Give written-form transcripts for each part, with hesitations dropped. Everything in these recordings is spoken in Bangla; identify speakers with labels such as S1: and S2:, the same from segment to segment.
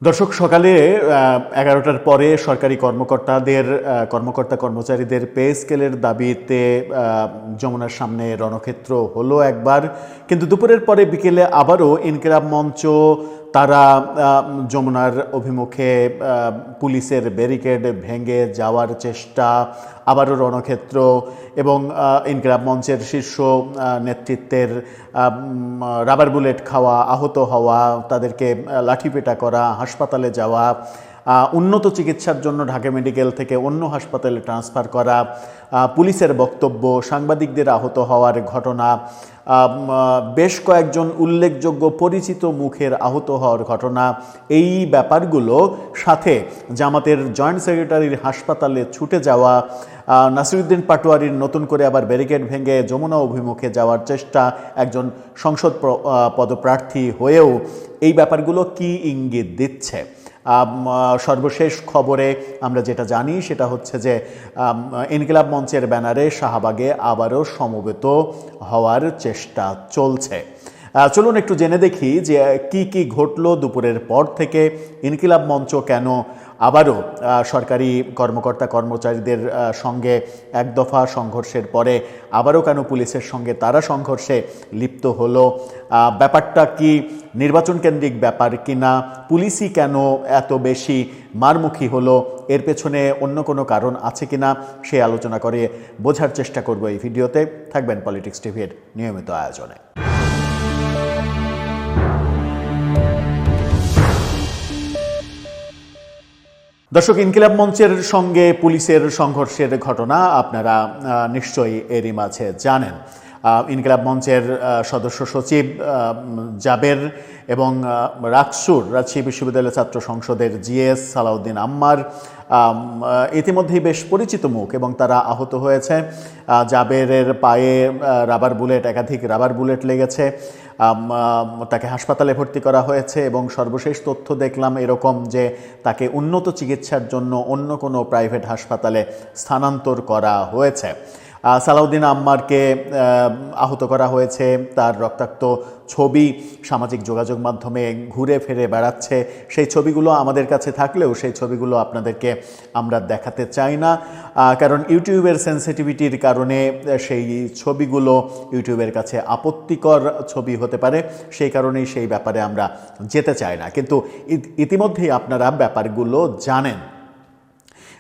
S1: দর্শক, সকালে 11টার পরে সরকারি কর্মকর্তা কর্মচারীদের পে স্কেলের দাবিতে যমুনার সামনে রণক্ষেত্র হলো একবার, কিন্তু দুপুরের পরে বিকেলে আবারও ইনকিলাব মঞ্চ তারা যমুনার অভিমুখে পুলিশের ব্যারিকেড ভেঙে যাওয়ার চেষ্টা, আবারও রণক্ষেত্র এবং ইনকিলাব মঞ্চের শীর্ষ নেতৃত্বের রাবার বুলেট খাওয়া, আহত হওয়া, তাদেরকে লাঠিপেটা করা, হাসপাতালে যাওয়া, উন্নত চিকিৎসার জন্য ঢাকা মেডিকেল থেকে অন্য হাসপাতালে ট্রান্সফার করা, পুলিশের বক্তব্য, সাংবাদিকদের আহত হওয়ার ঘটনা, বেশ কয়েকজন উল্লেখযোগ্য পরিচিত মুখের আহত হওয়ার ঘটনা, এই ব্যাপারগুলো সাথে জামাতের জয়েন্ট সেক্রেটারির হাসপাতালে ছুটে যাওয়া, নাসিরুদ্দিন পাটোয়ারির নতুন করে আবার ব্যারিকেড ভেঙে যমুনা অভিমুখে যাওয়ার চেষ্টা, একজন সংসদ পদপ্রার্থী হয়েও এই ব্যাপারগুলো কি ইঙ্গিত দিচ্ছে? সর্বশেষ খবরে আমরা যেটা জানি সেটা হচ্ছে যে ইনকিলাব মঞ্চের ব্যানারে শাহবাগে আবারও সমবেত হওয়ার চেষ্টা চলছে। চলুন একটু জেনে দেখি যে কি ঘটলো দুপুরের পর থেকে। ইনকিলাব মঞ্চ কেন আবারও সরকারি কর্মকর্তা কর্মচারীদের সঙ্গে এক দফা সংঘর্ষের পরে আবারও কেন পুলিশের সঙ্গে তারা সংঘর্ষে লিপ্ত হলো? ব্যাপারটা কি নির্বাচন কেন্দ্রিক ব্যাপার কিনা? পুলিশই কেন এত বেশি মারমুখী হলো? এর পেছনে অন্য কোনো কারণ আছে কিনা সে আলোচনা করে বোঝার চেষ্টা করব এই ভিডিওতে। থাকবেন পলিটিক্স টিভির নিয়মিত আয়োজনে। দর্শক, ইনকিলাব মঞ্চের সঙ্গে পুলিশের সংঘর্ষের ঘটনা আপনারা নিশ্চয়ই এরই মাঝে জানেন। ইনকিলাব মঞ্চের সদস্য সচিব জাবের এবং রাজশাহী বিশ্ববিদ্যালয় ছাত্র সংসদের জিএস সালাউদ্দিন আম্মার ইতিমধ্যেই বেশ পরিচিত মুখ এবং তারা আহত হয়েছে। জাবেরের পায়ে একাধিক রাবার বুলেট লেগেছে, তাকে হাসপাতালে ভর্তি করা হয়েছে এবং সর্বশেষ তথ্য দেখলাম এরকম যে তাকে উন্নত চিকিৎসার জন্য অন্য কোনো প্রাইভেট হাসপাতালে স্থানান্তর করা হয়েছে। সালাউদ্দিন আম্মারকে আহত করা হয়েছে, তার রক্তাক্ত ছবি সামাজিক যোগাযোগ মাধ্যমে ঘুরে ফিরে বেড়াচ্ছে। সেই ছবিগুলো আমাদের কাছে থাকলেও সেই ছবিগুলো আপনাদেরকে আমরা দেখাতে চাই না, কারণ ইউটিউবের সেন্সিটিভিটির কারণে সেই ছবিগুলো ইউটিউবের কাছে আপত্তিকর ছবি হতে পারে, সেই কারণেই সেই ব্যাপারে আমরা যেতে চাই না। কিন্তু ইতিমধ্যেই আপনারা ব্যাপারগুলো জানেন।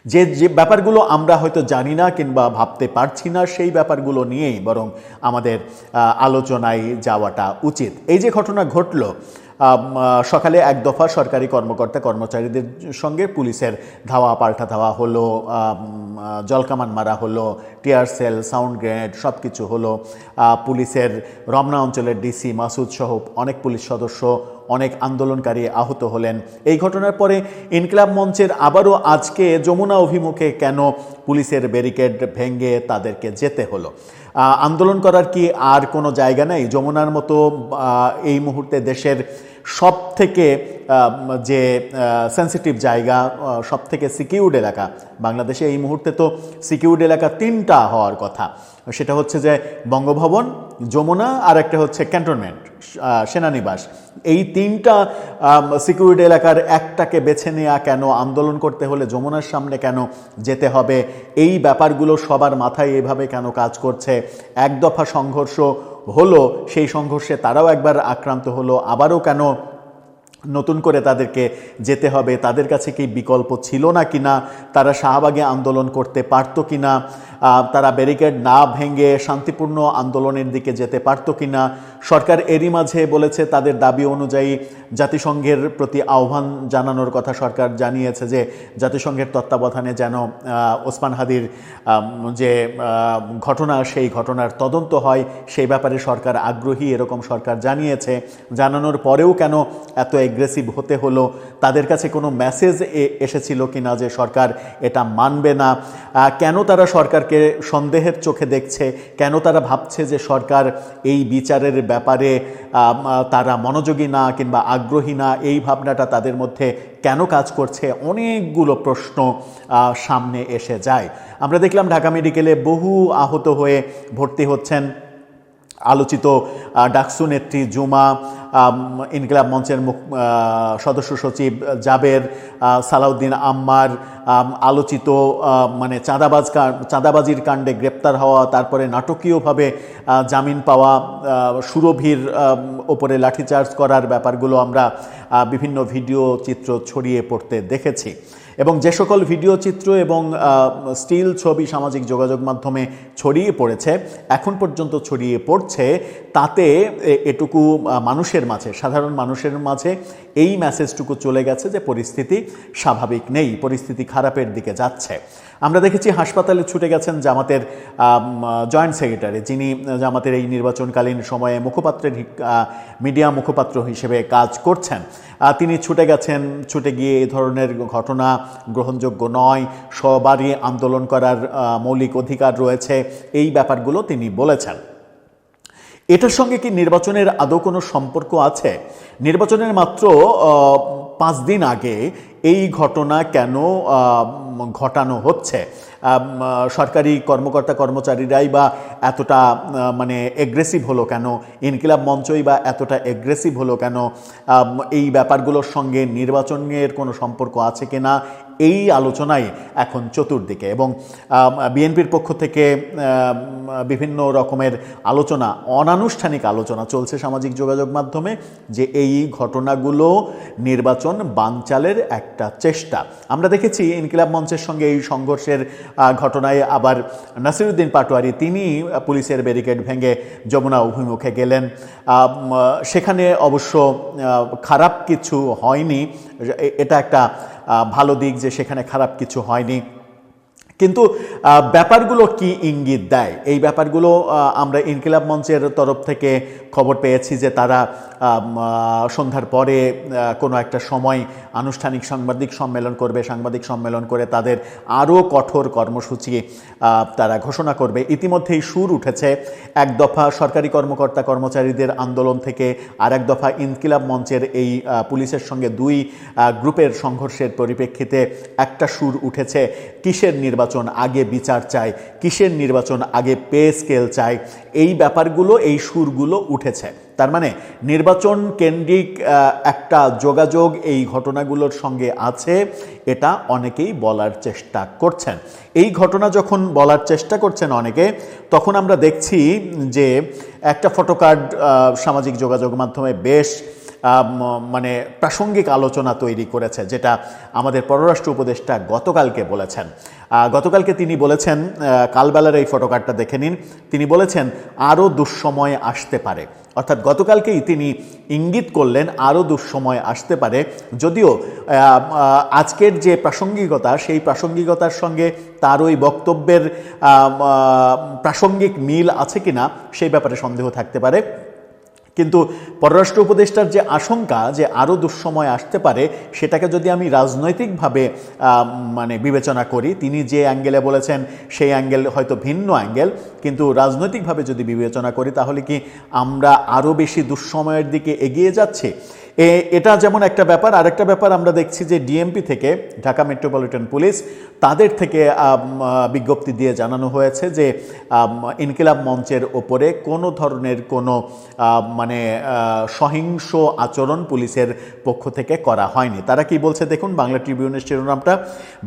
S1: যে ব্যাপারগুলো আমরা হয়তো জানি না কিংবা ভাবতে পারছি না, সেই ব্যাপারগুলো নিয়েই বরং আমাদের আলোচনায় যাওয়াটা উচিত। এই যে ঘটনা ঘটল, সকালে এক দফা সরকারি কর্মকর্তা কর্মচারীদের সঙ্গে পুলিশের ধাওয়া পাল্টা ধাওয়া হলো, জলকামান মারা হলো, টিয়ার সেল, সাউন্ড গ্রেনেড সব কিছু হলো। পুলিশের রমনা অঞ্চলের ডিসি মাসুদ সহ অনেক পুলিশ সদস্য, অনেক আন্দোলনকারী আহত হলেন। এই ঘটনার পরে ইনকিলাব মঞ্চের আবারও আজকে যমুনা অভিমুখে কেন পুলিশের ব্যারিকেড ভেঙে তাদেরকে যেতে হলো? আন্দোলন করার কি আর কোনো জায়গা নেই? যমুনার মতো এই মুহূর্তে দেশের সব থেকে যে সেন্সিটিভ জায়গা, সব থেকে সিকিউরড এলাকা, বাংলাদেশে এই মুহূর্তে তো সিকিউরড এলাকা 3টা হওয়ার কথা। সেটা হচ্ছে যে বঙ্গভবন, যমুনা, আর একটা হচ্ছে ক্যান্টনমেন্ট সেনানিবাস। এই 3টা সিকিউরিড এলাকার একটাকে বেছে নেওয়া কেন? আন্দোলন করতে হলে যমুনার সামনে কেন যেতে হবে? এই ব্যাপারগুলো সবার মাথায় এভাবে কেন কাজ করছে? এক দফা সংঘর্ষ হলো, সেই সংঘর্ষে তারাও একবার আক্রান্ত হলো, আবারও কেন নতুন করে তাদেরকে যেতে হবে? তাদের কাছে কি বিকল্প ছিল না কিনা? তারা শাহবাগে আন্দোলন করতে পারত কিনা? তারা ব্যারিকেড না ভেঙে শান্তিপূর্ণ আন্দোলনের দিকে যেতে পারত কিনা? সরকার এরই মাঝে বলেছে তাদের দাবি অনুযায়ী জাতিসংঘের প্রতি আহ্বান জানানোর কথা সরকার জানিয়েছে, যে জাতিসংঘের তত্ত্বাবধানে যেন ওসমান হাদির যে ঘটনা, সেই ঘটনার তদন্ত হয়, সেই ব্যাপারে সরকার আগ্রহী, এরকম সরকার জানিয়েছে। জানানোর পরেও কেন এত এগ্রেসিভ হতে হলো? তাদের কাছে কোনো মেসেজ এসেছিল কিনা যে সরকার এটা মানবে না? কেন তারা সরকারকে সন্দেহের চোখে দেখছে? কেন তারা ভাবছে যে সরকার এই বিচারের ব্যাপারে তারা মনোযোগী না কিংবা আগ্রহী না? এই ভাবনাটা তাদের মধ্যে কেন কাজ করছে? অনেকগুলো প্রশ্ন সামনে এসে যায়। আমরা দেখলাম ঢাকা মেডিকেলে বহু আহত হয়ে ভর্তি হচ্ছেন। আলোচিত ডাকসু নেত্রী জুমা, ইনকিলাব মঞ্চের সদস্য সচিব জাবের, সালাউদ্দিন আম্মার, আলোচিত মানে চাঁদাবাজির কাণ্ডে গ্রেপ্তার হওয়া, তারপরে নাটকীয়ভাবে জামিন পাওয়া, সুরভির ওপরে লাঠিচার্জ করার ব্যাপারগুলো আমরা বিভিন্ন ভিডিও চিত্র ছড়িয়ে পড়তে দেখেছি। এবং যে সকল ভিডিও চিত্র এবং স্টিল ছবি সামাজিক যোগাযোগ মাধ্যমে ছড়িয়ে পড়েছে, এখন পর্যন্ত ছড়িয়ে পড়ছে, তাতে এটুকু মানুষের মাঝে, সাধারণ মানুষের মাঝে এই মেসেজটুকু চলে গেছে যে পরিস্থিতি স্বাভাবিক নেই, পরিস্থিতি খারাপের দিকে যাচ্ছে। আমরা দেখেছি হাসপাতালে ছুটে গেছেন জামাতের জয়েন্ট সেক্রেটারি, যিনি জামাতের এই নির্বাচনকালীন সময়ে মুখপাত্রের মিডিয়া মুখপাত্র হিসেবে কাজ করছেন। তিনি ছুটে গেছেন, ছুটে গিয়ে এই ধরনের ঘটনা গ্রহণযোগ্য নয়, সবারই আন্দোলন করার মৌলিক অধিকার রয়েছে, এই ব্যাপারগুলো তিনি বলেছেন। এটার সঙ্গে কি নির্বাচনের আদৌ কোনো সম্পর্ক আছে? নির্বাচনের মাত্র 5 দিন আগে এই ঘটনা কেন ঘটানো হচ্ছে? সরকারি কর্মকর্তা কর্মচারীরাই বা এতটা মানে এগ্রেসিভ হলো কেন? ইনকিলাব মঞ্চই বা এতটা এগ্রেসিভ হলো কেন? এই ব্যাপারগুলোর সঙ্গে নির্বাচনের কোনো সম্পর্ক আছে কিনা, এই আলোচনাই এখন চতুর্দিকে। এবং বিএনপির পক্ষ থেকে বিভিন্ন রকমের আলোচনা, অনানুষ্ঠানিক আলোচনা চলছে সামাজিক যোগাযোগ মাধ্যমে, যে এই ঘটনাগুলো নির্বাচন বানচালের একটা চেষ্টা। আমরা দেখেছি ইনকিলাব মঞ্চের সঙ্গে এই সংঘর্ষের ঘটনায় আবার নাসিরউদ্দিন পাটোয়ারি, তিনি পুলিশের ব্যারিকেড ভেঙে যমুনা অভিমুখে গেলেন। সেখানে অবশ্য খারাপ কিছু হয়নি, এটা একটা ভালো দিক যে সেখানে খারাপ কিছু হয়নি। কিন্তু ব্যাপারগুলো কি ইঙ্গিত দেয়? এই ব্যাপারগুলো আমরা ইনকিলাব মঞ্চের তরফ থেকে খবর পেয়েছি যে তারা সন্ধ্যার পরে কোনো একটা সময় আনুষ্ঠানিক সাংবাদিক সম্মেলন করবে, সাংবাদিক সম্মেলন করে তাদের আরও কঠোর কর্মসূচি তারা ঘোষণা করবে। ইতিমধ্যেই সুর উঠেছে, এক দফা সরকারি কর্মকর্তা কর্মচারীদের আন্দোলন থেকে, আর এক দফা ইনকিলাব মঞ্চের এই পুলিশের সঙ্গে 2 গ্রুপের সংঘর্ষের পরিপ্রেক্ষিতে একটা সুর উঠেছে, কিসের নির্বাচন আগে বিচার চাই, কিসের নির্বাচন আগে পে স্কেল চাই, এই ব্যাপারগুলো, এই সুরগুলো উঠেছে। তার মানে নির্বাচন কেন্দ্রিক একটা যোগাযোগ এই ঘটনাগুলোর সঙ্গে আছে, এটা অনেকেই বলার চেষ্টা করছেন। এই ঘটনা যখন বলার চেষ্টা করছেন অনেকে, তখন আমরা দেখছি যে একটা ফটোকার্ড সামাজিক যোগাযোগ মাধ্যমে বেশ মানে প্রাসঙ্গিক আলোচনা তৈরি করেছে, যেটা আমাদের পররাষ্ট্র উপদেষ্টা গতকালকে বলেছেন। গতকালকে তিনি বলেছেন, কালবেলার এই ফটোকার্ডটা দেখে নিন, তিনি বলেছেন আরও দুঃসময় আসতে পারে। অর্থাৎ গতকালকেই তিনি ইঙ্গিত করলেন আরও দুঃসময় আসতে পারে, যদিও আজকের যে প্রাসঙ্গিকতা, সেই প্রাসঙ্গিকতার সঙ্গে তার ওই বক্তব্যের প্রাসঙ্গিক মিল আছে কিনা সেই ব্যাপারে সন্দেহ থাকতে পারে। কিন্তু পররাষ্ট্র উপদেষ্টার যে আশঙ্কা যে আরও দুঃসময় আসতে পারে, সেটাকে যদি আমি রাজনৈতিকভাবে মানে বিবেচনা করি, তিনি যে অ্যাঙ্গেলে বলেছেন সেই অ্যাঙ্গেল হয়তো ভিন্ন অ্যাঙ্গেল, কিন্তু রাজনৈতিকভাবে যদি বিবেচনা করি তাহলে কি আমরা আরও বেশি দুঃসময়ের দিকে এগিয়ে যাচ্ছি? এটা যেমন একটা ব্যাপার। আরেকটা ব্যাপার আমরা দেখছি যে ডিএমপি থেকে, ঢাকা মেট্রোপলিটন পুলিশ, তাদের থেকে বিজ্ঞপ্তি দিয়ে জানানো হয়েছে যে ইনকিলাব মঞ্চের ওপরে কোনো ধরনের কোনো মানে সহিংস আচরণ পুলিশের পক্ষ থেকে করা হয়নি। তারা কি বলছে দেখুন, বাংলা ট্রিবিউনের শিরোনামটা,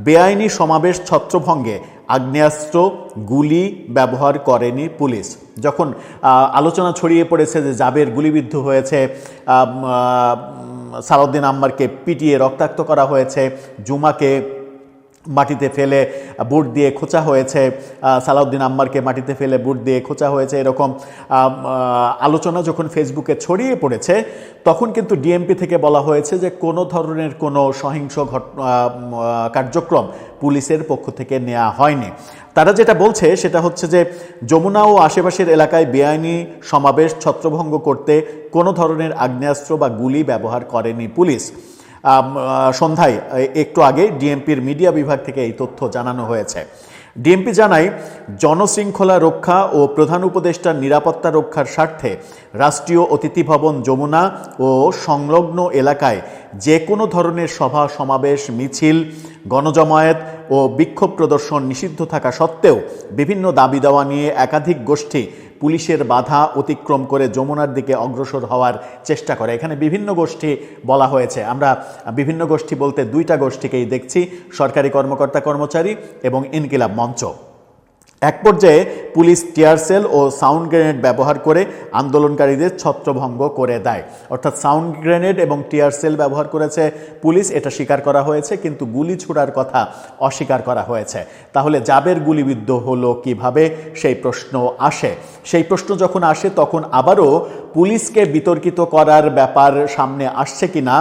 S1: বেআইনি সমাবেশ ছত্রভঙ্গে আগ্নেয়াস্ত্র গুলি ব্যবহার করেনি পুলিশ। যখন আলোচনা ছড়িয়ে পড়েছে যে জাবের গুলিবিদ্ধ হয়েছে, সালাউদ্দিন আম্মারকে পিটিয়ে রক্তাক্ত করা হয়েছে, জুমাকে মাটিতে ফেলে বুট দিয়ে খোঁচা হয়েছে, সালাউদ্দিন আম্মারকে মাটিতে ফেলে বুট দিয়ে খোঁচা হয়েছে, এরকম আলোচনা যখন ফেসবুকে ছড়িয়ে পড়েছে, তখন কিন্তু ডিএমপি থেকে বলা হয়েছে যে কোনো ধরনের কোনো সহিংস কার্যক্রম পুলিশের পক্ষ থেকে নেওয়া হয়নি। তারা যেটা বলছে সেটা হচ্ছে যে যমুনা ও আশেপাশের এলাকায় বেআইনি সমাবেশ ছত্রভঙ্গ করতে কোনো ধরনের আগ্নেয়াস্ত্র বা গুলি ব্যবহার করেনি পুলিশ। সন্ধ্যায় একটু আগে ডিএমপির মিডিয়া বিভাগ থেকে এই তথ্য জানানো হয়েছে। ডিএমপি জানায়, জনশৃঙ্খলা রক্ষা ও প্রধান উপদেষ্টার নিরাপত্তা রক্ষার স্বার্থে রাষ্ট্রীয় অতিথি ভবন যমুনা ও সংলগ্ন এলাকায় যে কোনো ধরনের সভা সমাবেশ, মিছিল, গণজমায়েত ও বিক্ষোভ প্রদর্শন নিষিদ্ধ থাকা সত্ত্বেও বিভিন্ন দাবি দাওয়া নিয়ে একাধিক গোষ্ঠী পুলিশের বাধা অতিক্রম করে যমুনার দিকে অগ্রসর হওয়ার চেষ্টা করে। এখানে বিভিন্ন গোষ্ঠী বলা হয়েছে, আমরা বিভিন্ন গোষ্ঠী বলতে দুইটা গোষ্ঠীকেই দেখছি, সরকারি কর্মকর্তা কর্মচারী এবং ইনকিলাব মঞ্চ। এক পর্যায়ে পুলিশ টিয়ার সেল ও সাউন্ড গ্রেনেড ব্যবহার করে আন্দোলনকারীদের ছত্রভঙ্গ করে দেয়। অর্থাৎ সাউন্ড গ্রেনেড এবং টিয়ার সেল ব্যবহার করেছে পুলিশ, এটা স্বীকার করা হয়েছে, কিন্তু গুলি ছোড়ার কথা অস্বীকার করা হয়েছে। তাহলে জাবের গুলিবিদ্ধ হলো কিভাবে, সেই প্রশ্ন আসে। সেই প্রশ্ন যখন আসে তখন আবারও পুলিশকে বিতর্কিত করার ব্যাপার সামনে আসছে কিনা,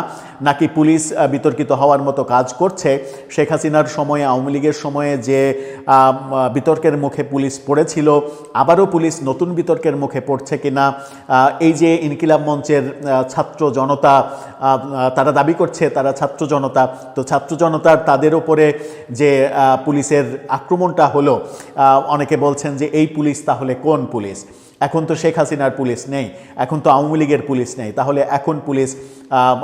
S1: নাকি পুলিশ বিতর্কিত হওয়ার মতো কাজ করছে। শেখ হাসিনার সময়ে, আওয়ামী লীগের সময়ে যে বিতর্কের মুখে পুলিশ পড়েছিল, আবারও পুলিশ নতুন বিতর্কের মুখে পড়ছে কিনা। এই যে ইনকিলাব মঞ্চের ছাত্র জনতা, তারা দাবি করছে তারা ছাত্র জনতা, তো ছাত্র জনতার তাদের ওপরে যে পুলিশের আক্রমণটা হলো, অনেকে বলছেন যে এই পুলিশ তাহলে কোন পুলিশ? এখন তো শেখ হাসিনার পুলিশ নেই, এখন তো আওয়ামী লীগের পুলিশ নেই, তাহলে এখন পুলিশ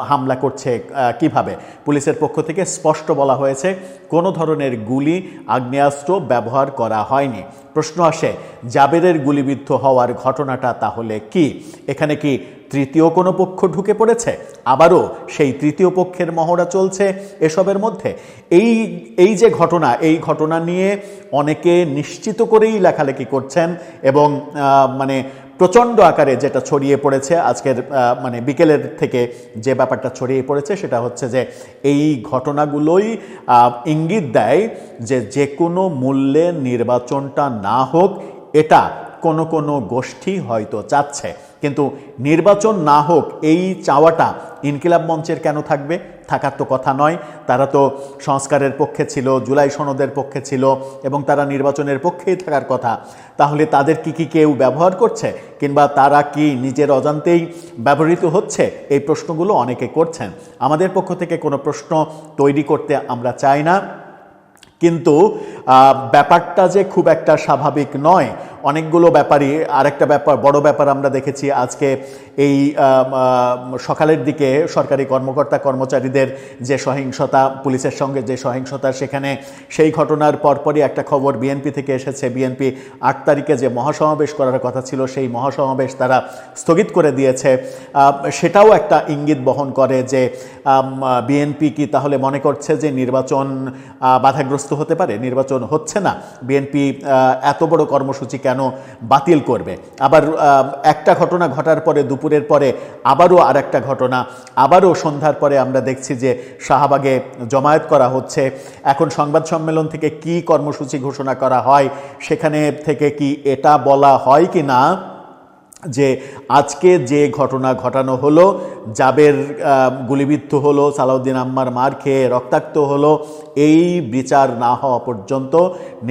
S1: হামলা করছে কিভাবে? পুলিশের পক্ষ থেকে স্পষ্ট বলা হয়েছে কোনো ধরনের গুলি, আগ্নেয়াস্ত্র ব্যবহার করা হয়নি। প্রশ্ন আসে, জাবেরের গুলিবিদ্ধ হওয়ার ঘটনাটা তাহলে কি? এখানে কি তৃতীয় কোনো পক্ষ ঢুকে পড়েছে? আবারও সেই তৃতীয় পক্ষের মহড়া চলছে এসবের মধ্যে। এই যে ঘটনা, এই ঘটনা নিয়ে অনেকে নিশ্চিত করেই লেখালেখি করছেন এবং মানে প্রচণ্ড আকারে যেটা ছড়িয়ে পড়েছে আজকের মানে বিকেলের থেকে যে ব্যাপারটা ছড়িয়ে পড়েছে সেটা হচ্ছে যে এই ঘটনাগুলোই ইঙ্গিত দেয় যে যে কোনো মূল্যে নির্বাচনটা না হোক, এটা কোনো কোনো গোষ্ঠী হয়তো চাচ্ছে। কিন্তু নির্বাচন না হোক এই চাওয়াটা ইনকিলাব মঞ্চের কেন থাকবে? থাকার তো কথা নয়। তারা তো সংস্কারের পক্ষে ছিল, জুলাই সনদের পক্ষে ছিল এবং তারা নির্বাচনের পক্ষেই থাকার কথা। তাহলে তাদের কি কেউ ব্যবহার করছে, কিংবা তারা কি নিজের অজান্তেই ব্যবহৃত হচ্ছে? এই প্রশ্নগুলো অনেকে করছেন। আমাদের পক্ষ থেকে কোনো প্রশ্ন তৈরি করতে আমরা চাই না, কিন্তু ব্যাপারটা যে খুব একটা স্বাভাবিক নয়। অনেকগুলো ব্যাপারই, আরেকটা ব্যাপার, বড় ব্যাপার আমরা দেখেছি আজকে এই সকালের দিকে সরকারি কর্মকর্তা কর্মচারীদের যে সহিংসতা, পুলিশের সঙ্গে যে সহিংসতা, সেখানে সেই ঘটনার পরপরই একটা খবর বিএনপি থেকে এসেছে। বিএনপি 8 তারিখে যে মহাসমাবেশ করার কথা ছিল সেই মহাসমাবেশ তারা স্থগিত করে দিয়েছে। সেটাও একটা ইঙ্গিত বহন করে যে বিএনপি কি তাহলে মনে করছে যে নির্বাচন বাধাগ্রস্ত হতে পারে? নির্বাচন হচ্ছে না, বিএনপি এত বড় কর্মসূচি কেন বাতিল করবে? আবার একটা ঘটনা ঘটার পরে, দুপুরের পরে আবারও আর একটা ঘটনা, আবারও সন্ধ্যার পরে আমরা দেখছি যে শাহবাগে জমায়েত করা হচ্ছে। এখন সংবাদ সম্মেলন থেকে কি কর্মসূচি ঘোষণা করা হয়, সেখানে থেকে কি এটা বলা হয় কি না যে আজকে যে ঘটনা ঘটানো হলো, জাবের গুলিবিদ্ধ হলো, সালাউদ্দিন আম্মার মার খেয়ে রক্তাক্ত হলো, এই বিচার না হওয়া পর্যন্ত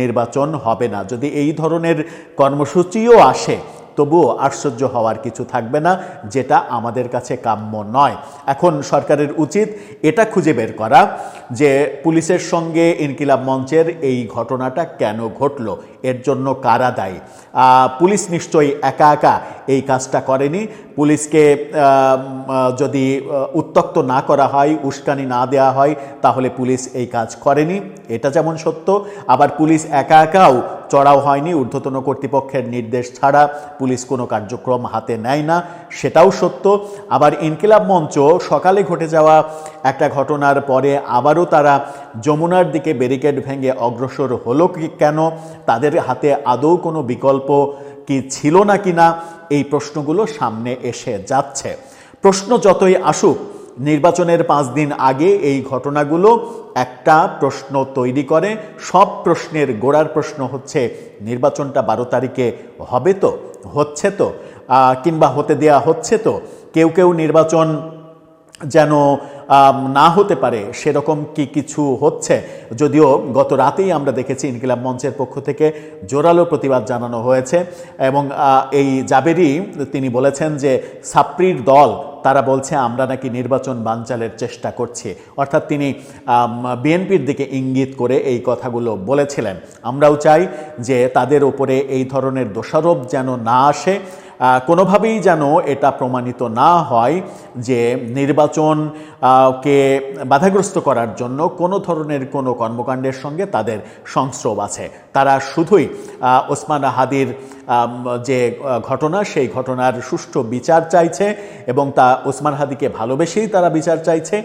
S1: নির্বাচন হবে না। যদি এই ধরনের কর্মসূচিও আসে তবুও আশ্চর্য হওয়ার কিছু থাকবে না, যেটা আমাদের কাছে কাম্য নয়। এখন সরকারের উচিত এটা খুঁজে বের করা যে পুলিশের সঙ্গে ইনকিলাব মঞ্চের এই ঘটনাটা কেন ঘটলো, এর জন্য কারা দায়ী। পুলিশ নিশ্চয়ই একা একা এই কাজটা করেনি। পুলিশকে যদি উত্ত্যক্ত না করা হয়, উস্কানি না দেওয়া হয়, তাহলে পুলিশ এই কাজ করেনি, এটা যেমন সত্য। আবার পুলিশ একা একাও চড়াও হয়নি, ঊর্ধ্বতন কর্তৃপক্ষের নির্দেশ ছাড়া পুলিশ কোনো কার্যক্রম হাতে নেয় না, সেটাও সত্য। আবার ইনকিলাব মঞ্চ সকালে ঘটে যাওয়া একটা ঘটনার পরে আবারও তারা যমুনার দিকে ব্যারিকেড ভেঙে অগ্রসর হলো কেন? তাদের হাতে আদৌ কোনো বিকল্প কি ছিল না কিনা, এই প্রশ্নগুলো সামনে এসে যাচ্ছে। প্রশ্ন যতই আসুক, নির্বাচনের 5 দিন আগে এই ঘটনাগুলো একটা প্রশ্ন তৈরি করে। সব প্রশ্নের গোড়ার প্রশ্ন হচ্ছে নির্বাচনটা 12 তারিখে হবে তো, হচ্ছে তো, কিংবা হতে দেয়া হচ্ছে তো? কেউ নির্বাচন যেন না হতে পারে সেরকম কি কিছু হচ্ছে? যদিও গত রাতেই আমরা দেখেছি ইনকিলাব মঞ্চের পক্ষ থেকে জোরালো প্রতিবাদ জানানো হয়েছে এবং এই জাবেরি তিনি বলেছেন যে সাপ্রির দল তারা বলছে আমরা নাকি নির্বাচন বানচালের চেষ্টা করছি। অর্থাৎ তিনি বিএনপির দিকে ইঙ্গিত করে এই কথাগুলো বলেছিলেন। আমরাও চাই যে তাদের উপরে এই ধরনের দোষারোপ যেন না আসে। কোনোভাবেই যেন এটা প্রমাণিত না হয় যে নির্বাচনকে বাধাগ্রস্ত করার জন্য কোনো ধরনের কোনো কর্মকাণ্ডের সঙ্গে তাদের সংস্রব আছে। তারা শুধুই ওসমান হাদির যে ঘটনা, সেই ঘটনার সুষ্ঠু বিচার চাইছে এবং তা ওসমান হাদিকে ভালোবেসেই তারা বিচার চাইছে।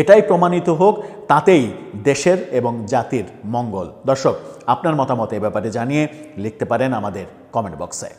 S1: এটাই প্রমাণিত হোক, তাতেই দেশের এবং জাতির মঙ্গল। দর্শক, আপনার মতামত এ ব্যাপারে জানিয়ে লিখতে পারেন আমাদের কমেন্ট বক্সে।